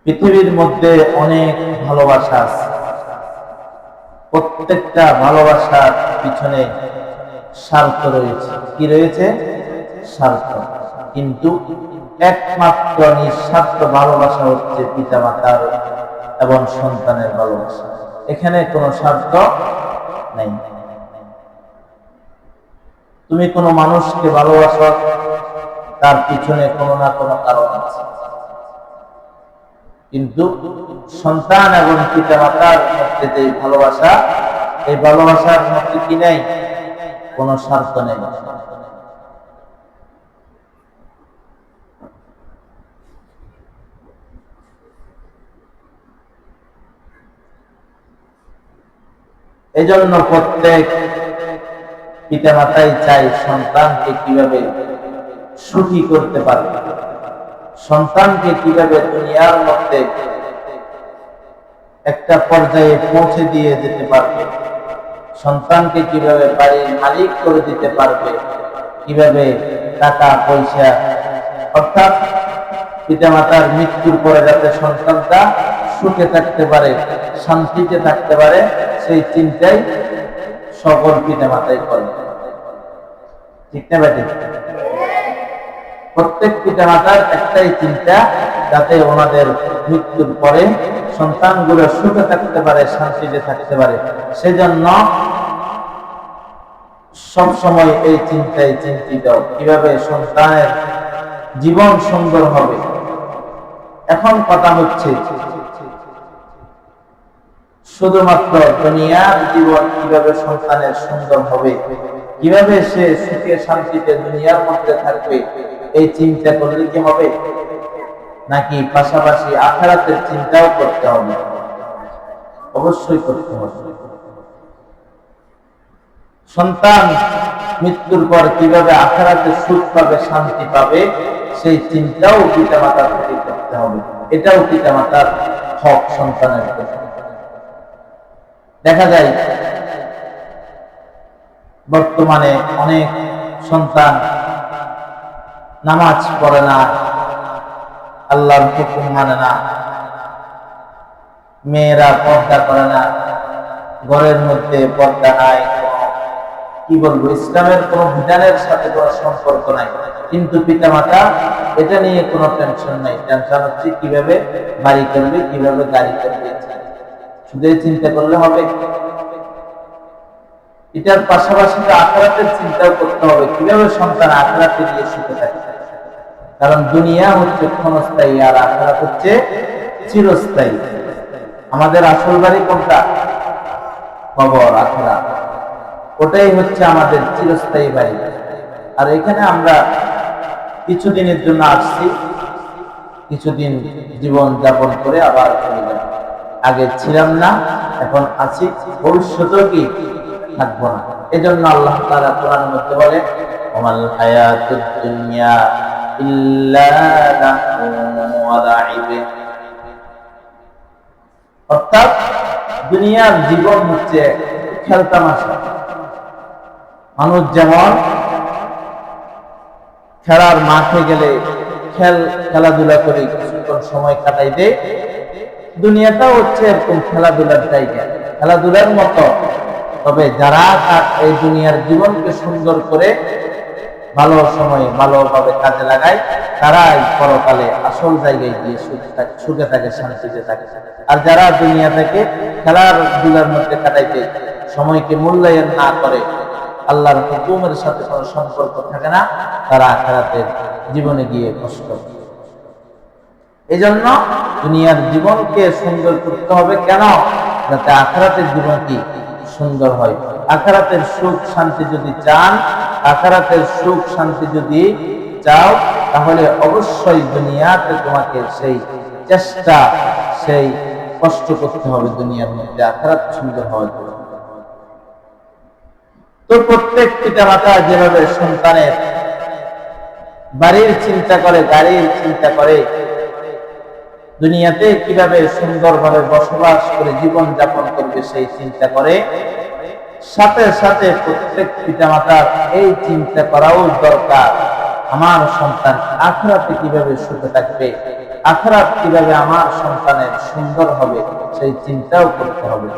পৃথিবীর মধ্যে অনেক ভালোবাসা আছে। প্রত্যেকটা ভালোবাসার পিছনে স্বার্থ রয়েছে। কি রয়েছে? স্বার্থ। কিন্তু একমাত্র নিঃস্বার্থ ভালোবাসা হচ্ছে পিতামাতার এবং সন্তানের ভালোবাসা। এখানে কোনো স্বার্থ নেই। তুমি কোনো মানুষকে ভালোবাসো, তার পিছনে কোনো না কোনো কারণ আছে। কিন্তু সন্তান এবং পিতামাতার মধ্যে যে ভালোবাসা, এই ভালোবাসার মধ্যে কি নেই? কোনো স্বার্থ নেই। এই জন্য প্রত্যেক পিতামাতাই চাই সন্তানকে কিভাবে সুখী করতে পারবে, সন্তানকে কিভাবে দুনিয়ার মধ্যে একটা পর্যায়ে পৌঁছে দিয়ে যেতে পারবে, সন্তানকে কিভাবে বাড়ির মালিক করে দিতে পারবে, কিভাবে টাকা পয়সা, অর্থাৎ পিতামাতার মৃত্যুর পরে যাতে সন্তানটা সুখে থাকতে পারে, শান্তিতে থাকতে পারে, সেই চিন্তাই সকল পিতামাতাই করে। ঠিক না ভাই? প্রত্যেক পিতামাতার একটাই চিন্তা, যাতে ওনাদের মৃত্যুর পরে সন্তানগুলো সুখে থাকতে পারে, শান্তিতে থাকতে পারে। সেজন্য সব সময় এই চিন্তায় চিন্তিত, কিভাবে সন্তানের জীবন সুন্দর হবে। এখন কথা হচ্ছে, শুধুমাত্র দুনিয়ার জীবন কিভাবে সন্তানের সুন্দর হবে, কিভাবে সে সুখে শান্তিতে দুনিয়ার মধ্যে থাকবে, এই চিন্তা করলে কি হবে? নাকি পাশাপাশি আখিরাতের চিন্তাও করতে হবে? অবশ্যই করতে হবে। সন্তান মৃত্যুর পর কিভাবে আখিরাতে সুখ পাবে, শান্তি পাবে, সেই চিন্তাও পিতামাতার থেকে করতে হবে। এটাও পিতামাতার হক সন্তানের প্রতি। দেখা যায় বর্তমানে অনেক সন্তান নামাজ পড়ে না, আল্লাহর হুকুম মানে না, মেয়েরা পর্দা করে না, ঘরের মধ্যে পর্দা নাই, কি বলবো, ইসলামের কোন বিধানের সাথে কোনো সম্পর্ক নাই। কিন্তু পিতামাতা এটা নিয়ে কোনো টেনশন নাই। টেনশন হচ্ছে কিভাবে বাড়ি করবে, কিভাবে গাড়ি করবে, শুধু চিন্তা করলে হবে? এটার পাশাপাশি আখিরাতের চিন্তাও করতে হবে, কিভাবে সন্তান আখিরাতে গিয়ে সুখে থাকে। কারণ দুনিয়া হচ্ছে ক্ষণস্থায়ী, আর আখিরাত হচ্ছে চিরস্থায়ী। আমাদের আসল বাড়ি কোনটা? কবর, আখিরাত। ওটাই হচ্ছে আমাদের চিরস্থায়ী বাড়ি। আর এখানে আমরা কিছুদিনের জন্য আসছি, কিছুদিন জীবন যাপন করে আবার চলে যাব। আগে ছিলাম না, এখন আছি, ভবিষ্যতেও কি থাকবো না। এজন্য আল্লাহ তাআলা কোরআনের মধ্যে বলে, ওমাল হায়াতুদ দুনিয়া ইল্লা লাহু ওয়া লাইব। অর্থাৎ দুনিয়ার জীবন হচ্ছে খেলতামাশা। মানুষ যেমন খেলার মাঠে গেলে খেলাধুলা করে কিছুক্ষণ সময় কাটাই দেয়, দুনিয়াটাও হচ্ছে এরকম খেলাধুলার জায়গা, খেলাধুলার মতো। তবে যারা এই দুনিয়ার জীবনকে সুন্দর করে ভালো সময়ে ভালোভাবে কাজে লাগায়, তারাই পরকালে আসল জায়গায় গিয়ে সুখে থাকে, শান্তিতে থাকে। আর যারা দুনিয়া থেকে খেলাধুলার মধ্যে কাটাইতে সময়কে মূল্যায়ন না করে, আল্লাহর হুকুমের সাথে কোনো সম্পর্ক থাকে না, তারা আখিরাতের জীবনে গিয়ে কষ্ট। এই জন্য দুনিয়ার জীবনকে সুন্দর করতে হবে। কেন? যাতে আখিরাতের জীবন কি সুন্দর হয়। আখিরাতের সুখ শান্তি যদি চান, আখিরাতের সুখ শান্তি যদি চাও, তাহলে অবশ্যই দুনিয়াতে তোমাকে সেই চেষ্টা, সেই কষ্ট করতে হবে দুনিয়ার মধ্যে আখিরাত সুন্দর হওয়ার জন্য। তো প্রত্যেক পিতামাতা যেভাবে সন্তানের বাড়ির চিন্তা করে, গাড়ির চিন্তা করে, দুনিয়াতে কিভাবে সুন্দরভাবে বসবাস করে জীবন যাপন করবে সেই চিন্তা করে, সাথে সাথে প্রত্যেক পিতামাতার এই চিন্তা করাও দরকার, আমার সন্তান আখিরাতে কিভাবে সুখে থাকবে, আখিরাত কিভাবে আমার সন্তানের সুন্দর হবে সেই চিন্তাও করতে হবে।